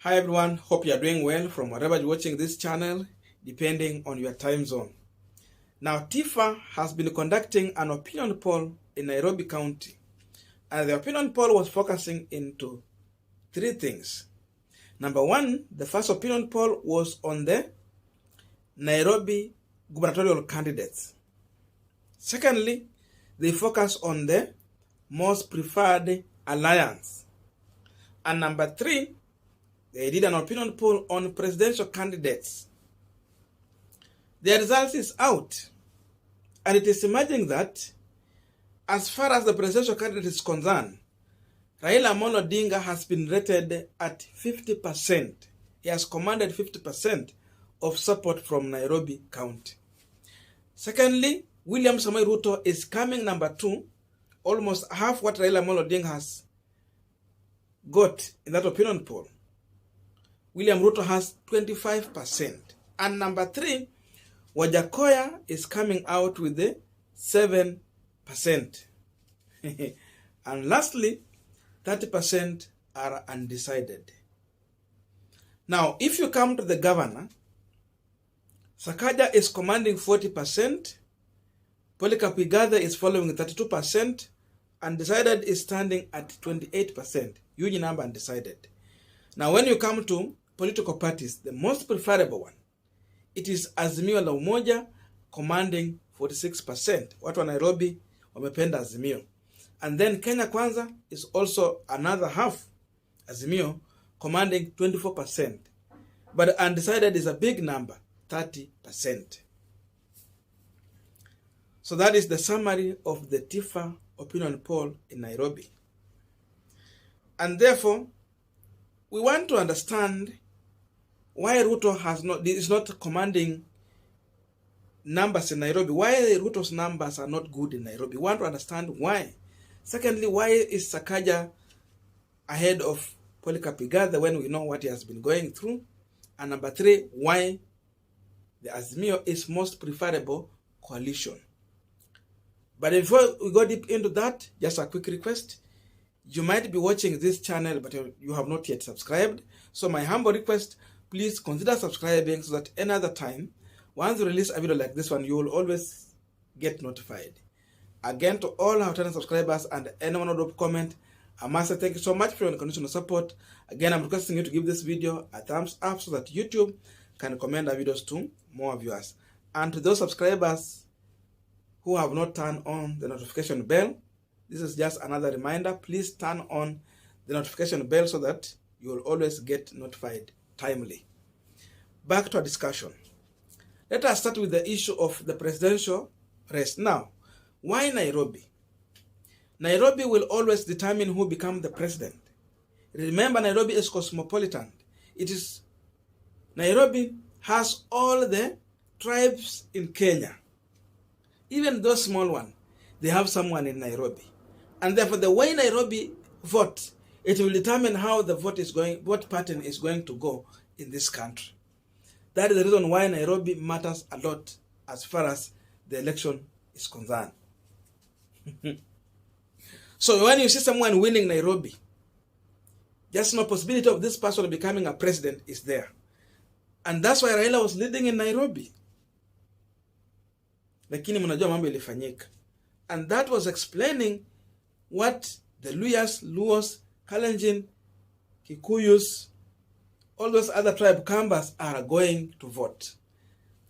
Hi everyone, hope you are doing well from wherever you're watching this channel, depending on your time zone. Now, Tifa has been conducting an opinion poll in Nairobi County, and the opinion poll was focusing into three things. Number one, the first opinion poll was on the Nairobi gubernatorial candidates. Secondly, they focus on the most preferred alliance. And number three, they did an opinion poll on presidential candidates. The result is out, and it is emerging that as far as the presidential candidate is concerned, Raila Odinga has been rated at 50%. He has commanded 50% of support from Nairobi County. Secondly, William Ruto is coming number 2, almost half what Raila Odinga has got in that opinion poll. William Ruto has 25%. And number 3, Wajackoyah is coming out with the 7%. And lastly, 30% are undecided. Now, if you come to the governor, Sakaja is commanding 40%, Polycarp Igathe is following 32%, undecided is standing at 28%, huge number undecided. Now, when you come to political parties, the most preferable one, it is Azimio la Umoja commanding 46%. Watu wa Nairobi wamependa Azimio. And then Kenya Kwanza is also another half, Azimio, commanding 24%. But undecided is a big number, 30%. So that is the summary of the Tifa opinion poll in Nairobi. And therefore, we want to understand why Ruto is not commanding numbers in Nairobi. Why Ruto's numbers are not good in Nairobi. We want to understand why. Secondly, why is Sakaja ahead of Polycarp Igathe when we know what he has been going through? And number 3, why the Azimio is most preferable coalition. But before we go deep into that, just a quick request. You might be watching this channel, but you have not yet subscribed. So my humble request, please consider subscribing so that any other time, once we release a video like this one, you will always get notified. Again, to all our channel subscribers and anyone who drop comment, I must say thank you so much for your unconditional support. Again, I'm requesting you to give this video a thumbs up so that YouTube can recommend our videos to more viewers. And to those subscribers who have not turned on the notification bell, this is just another reminder. Please turn on the notification bell so that you will always get notified timely. Back to our discussion. Let us start with the issue of the presidential race. Now, why Nairobi? Nairobi will always determine who becomes the president. Remember, Nairobi is cosmopolitan. Nairobi has all the tribes in Kenya. Even those small ones, they have someone in Nairobi. And therefore, the way Nairobi vote, it will determine how the vote is going, what pattern is going to go in this country. That is the reason why Nairobi matters a lot as far as the election is concerned. So when you see someone winning Nairobi, just no possibility of this person becoming a president is there. And that's why Raila was leading in Nairobi. Lakini mnajua mambo ilifanyika. And that was explaining what the Luyas, Luos, Kalenjin, Kikuyus, all those other tribe Kambas are going to vote.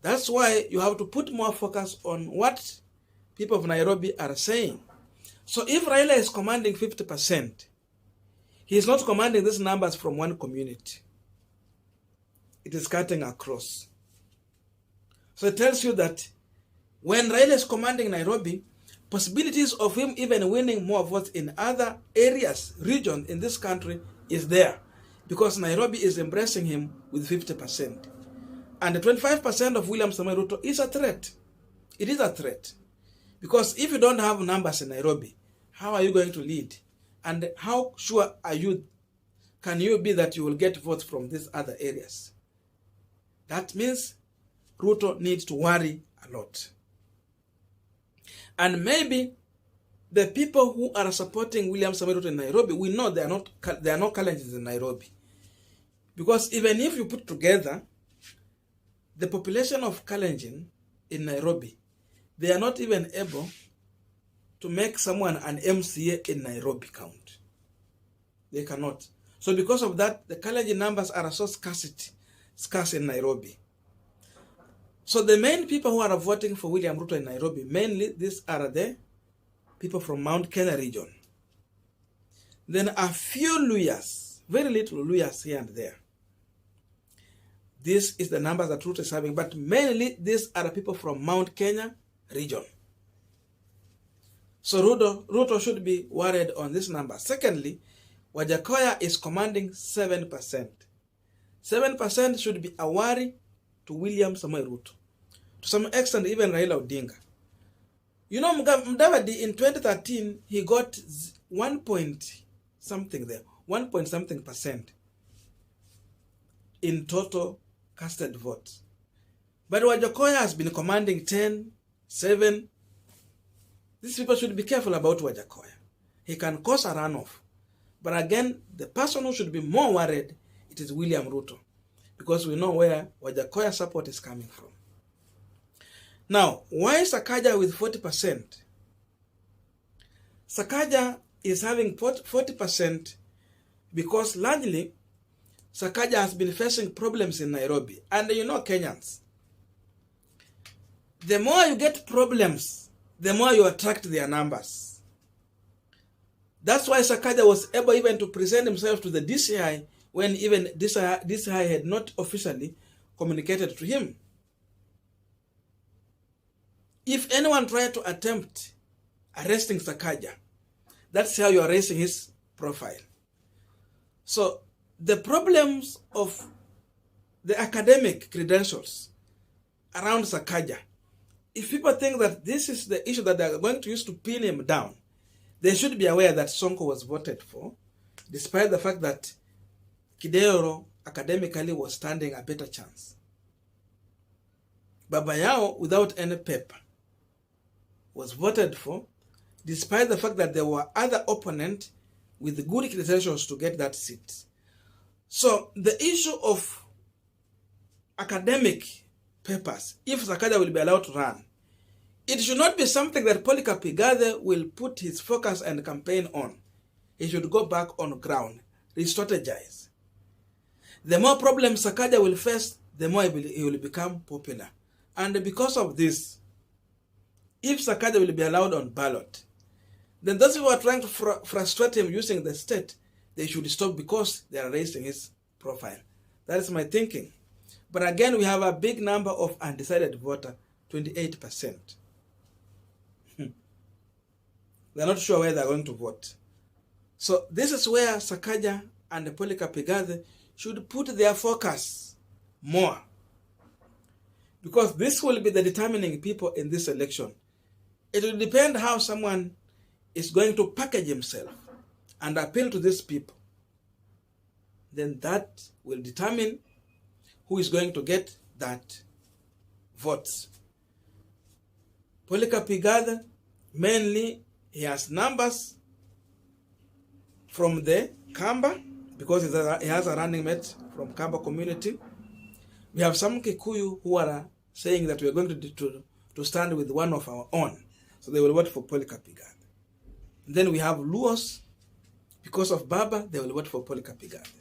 That's why you have to put more focus on what people of Nairobi are saying. So if Raila is commanding 50%, he is not commanding these numbers from one community. It is cutting across. So it tells you that when Raila is commanding Nairobi, possibilities of him even winning more votes in other areas, regions in this country is there. Because Nairobi is embracing him with 50%. And the 25% of William Ruto is a threat. It is a threat. Because if you don't have numbers in Nairobi, how are you going to lead? And how sure can you be that you will get votes from these other areas? That means Ruto needs to worry a lot. And maybe the people who are supporting William Ruto in Nairobi, we know there are no challenges in Nairobi. Because even if you put together the population of Kalenjin in Nairobi, they are not even able to make someone an MCA in Nairobi count. They cannot. So because of that, the Kalenjin numbers are so scarce in Nairobi. So the main people who are voting for William Ruto in Nairobi, mainly these are the people from Mount Kenya region. Then a few Luyas, very little Luyas here and there. This is the numbers that Ruto is having, but mainly these are people from Mount Kenya region. So Ruto should be worried on this number. Secondly, Wajackoyah is commanding 7%. 7% should be a worry to William Samoei Ruto. To some extent, even Raila Odinga. You know, Mudavadi in 2013, he got 1 point something there, 1 point something percent in total casted votes. But Wajackoyah has been commanding 10, 7. These people should be careful about Wajackoyah. He can cause a runoff. But again, the person who should be more worried, it is William Ruto. Because we know where Wajackoyah support is coming from. Now, why Sakaja with 40%? Sakaja is having 40% because largely Sakaja has been facing problems in Nairobi. And you know Kenyans, the more you get problems, the more you attract their numbers. That's why Sakaja was able even to present himself to the DCI when even DCI had not officially communicated to him. If anyone tried to attempt arresting Sakaja, that's how you are raising his profile. So the problems of the academic credentials around Sakaja, if people think that this is the issue that they are going to use to pin him down, they should be aware that Sonko was voted for, despite the fact that Kidero academically was standing a better chance. Baba Yao, without any paper, was voted for, despite the fact that there were other opponents with good credentials to get that seat. So the issue of academic papers, if Sakaja will be allowed to run, it should not be something that Polycarp Igathe will put his focus and campaign on. He should go back on ground, re-strategize. The more problems Sakaja will face, the more he will become popular. And because of this, if Sakaja will be allowed on ballot, then those who are trying to frustrate him using the state, they should stop because they are raising his profile. That is my thinking. But again, we have a big number of undecided voters, 28%. They're not sure where they're going to vote. So this is where Sakaja and the Polycarp Igathe should put their focus more. Because this will be the determining people in this election. It will depend how someone is going to package himself and appeal to these people. Then that will determine who is going to get that votes. Polycarp Igathe, mainly he has numbers from the Kamba, because he has a running mate from Kamba community. We have some Kikuyu who are saying that we are going to stand with one of our own. So they will vote for Polycarp Igathe. Then we have Luos, because of Baba, they will vote for Polycarp Igathe.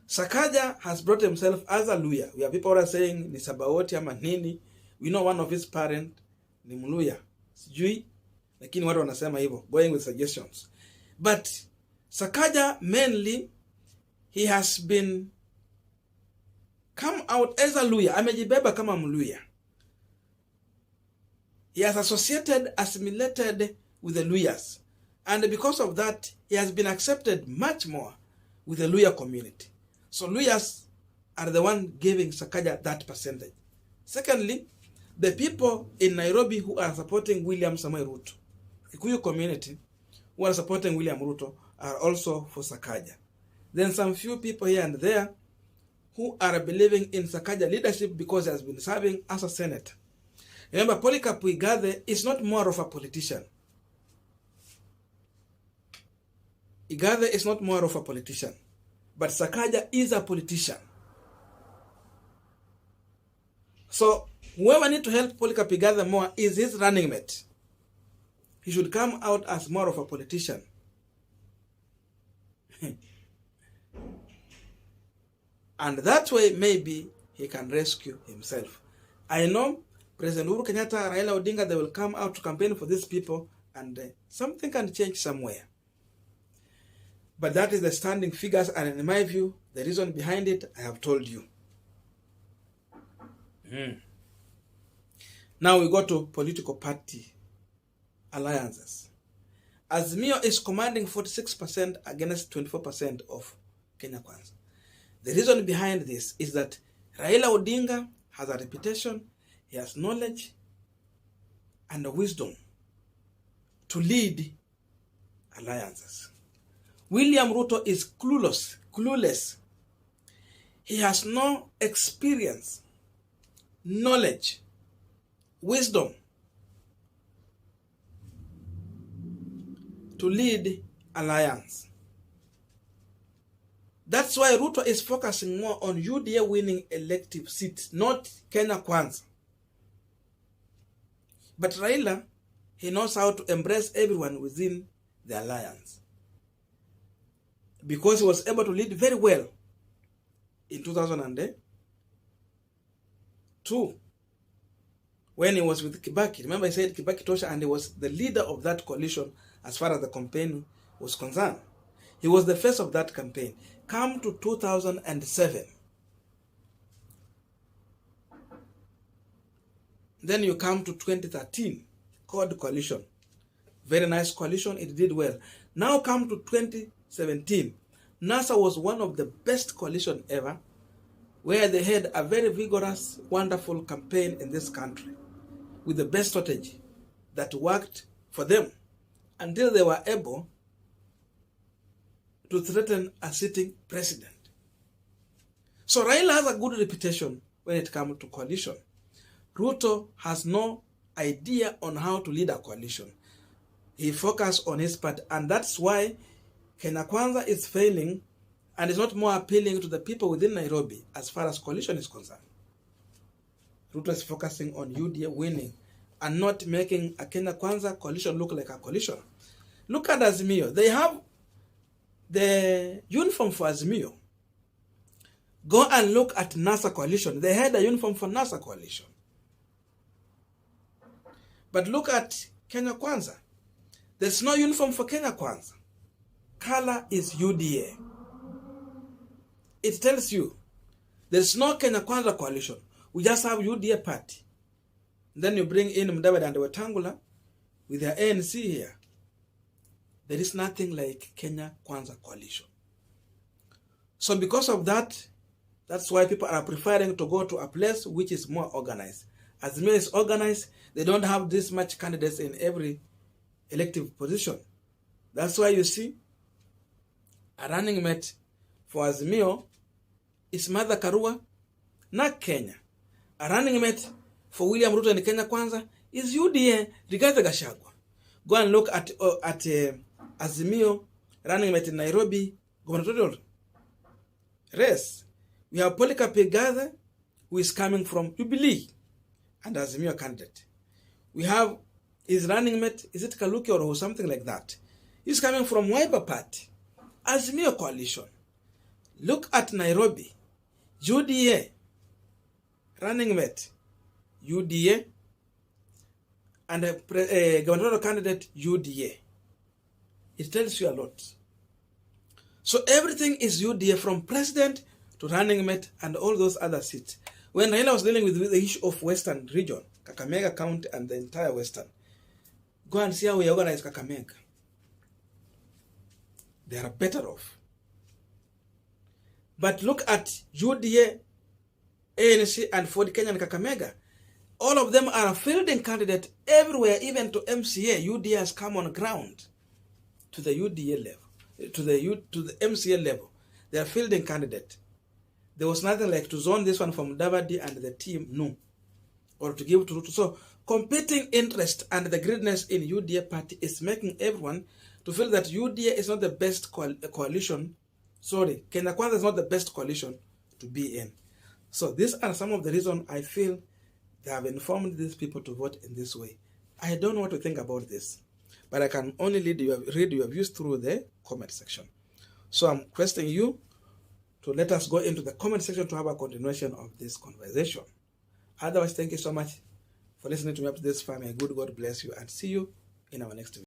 Sakaja has brought himself as a Luya. We have people who are saying ni Sabaoti ama nini. We know one of his parents ni Mluya. Sijui, lakini watu wanasema hivyo, going with suggestions. But Sakaja mainly, he has been come out as a Luya. Amejibeba kama Mluya. He has assimilated with the Luyas. And because of that, he has been accepted much more with the Luya community. So Luyas are the one giving Sakaja that percentage. Secondly, the people in Nairobi who are supporting William Samoei Ruto, the Kikuyu community who are supporting William Ruto, are also for Sakaja. Then some few people here and there who are believing in Sakaja leadership because he has been serving as a senator. Remember, Polycarp Igathe is not more of a politician. Igathe is not more of a politician. But Sakaja is a politician. So whoever needs to help Polycarp Igathe more is his running mate. He should come out as more of a politician. And that way, maybe he can rescue himself. I know President Uhuru Kenyatta, Raila Odinga, they will come out to campaign for these people, and something can change somewhere. But that is the standing figures, and in my view, the reason behind it, I have told you. Now we go to political party alliances. Azimio is commanding 46% against 24% of Kenya Kwanza. The reason behind this is that Raila Odinga has a reputation, he has knowledge and wisdom to lead alliances. William Ruto is clueless. He has no experience, knowledge, wisdom to lead alliance. That's why Ruto is focusing more on UDA winning elective seats, not Kenya Kwanza. But Raila, he knows how to embrace everyone within the alliance, because he was able to lead very well in 2002 when he was with Kibaki. Remember, I said Kibaki Tosha, and he was the leader of that coalition as far as the campaign was concerned. He was the face of that campaign. Come to 2007. Then you come to 2013, called coalition. Very nice coalition, it did well. Now come to 2017. NASA was one of the best coalition ever, where they had a very vigorous, wonderful campaign in this country with the best strategy that worked for them until they were able to threaten a sitting president. So Raila has a good reputation when it comes to coalition. Ruto has no idea on how to lead a coalition. He focused on his part, and that's why Kenya Kwanza is failing and is not more appealing to the people within Nairobi as far as coalition is concerned. Ruto is focusing on UDA winning and not making a Kenya Kwanza coalition look like a coalition. Look at Azimio. They have the uniform for Azimio. Go and look at NASA coalition. They had a uniform for NASA coalition. But look at Kenya Kwanza. There's no uniform for Kenya Kwanza. Color is UDA. It tells you there's no Kenya Kwanza coalition. We just have UDA party. Then you bring in Mudavadi and Wetangula with their ANC here. There is nothing like Kenya Kwanza coalition. So because of that, that's why people are preferring to go to a place which is more organized. Azimio is organized. They don't have this much candidates in every elective position. That's why you see a running mate for Azimio is Martha Karua, not Kenya. A running mate for William Ruto in Kenya Kwanza is UDA, Rigathi Gachagua. Go and look at Azimio running mate in Nairobi Gubernatorial race. We have Polycarp Igathe, who is coming from Jubilee and Azimio candidate. We have his running mate, is it Kaluki or something like that? He's coming from Wiper Party, Azimio coalition. Look at Nairobi, UDA, running mate, UDA, and a gubernatorial candidate, UDA. It tells you a lot. So everything is UDA, from president to running mate and all those other seats. When Raila was dealing with the issue of Western region, Kakamega County and the entire Western, go and see how we organize Kakamega. They are better off. But look at UDA, ANC, and Ford Kenya and Kakamega. All of them are a fielding candidate everywhere, even to MCA. UDA has come on ground to the UDA level, to the MCA level. They are fielding candidate. There was nothing like to zone this one from Davadi and the team, no, or to give to Ruto. So competing interest and the greediness in UDA party is making everyone to feel that UDA is not the best coalition sorry, Kenya Kwanza is not the best coalition to be in. So these are some of the reasons I feel they have informed these people to vote in this way. I don't know what to think about this, but I can only read your views through the comment section. So I'm requesting you to let us go into the comment section to have a continuation of this conversation. Otherwise, thank you so much for listening to me up to this far. May good God bless you and see you in our next video.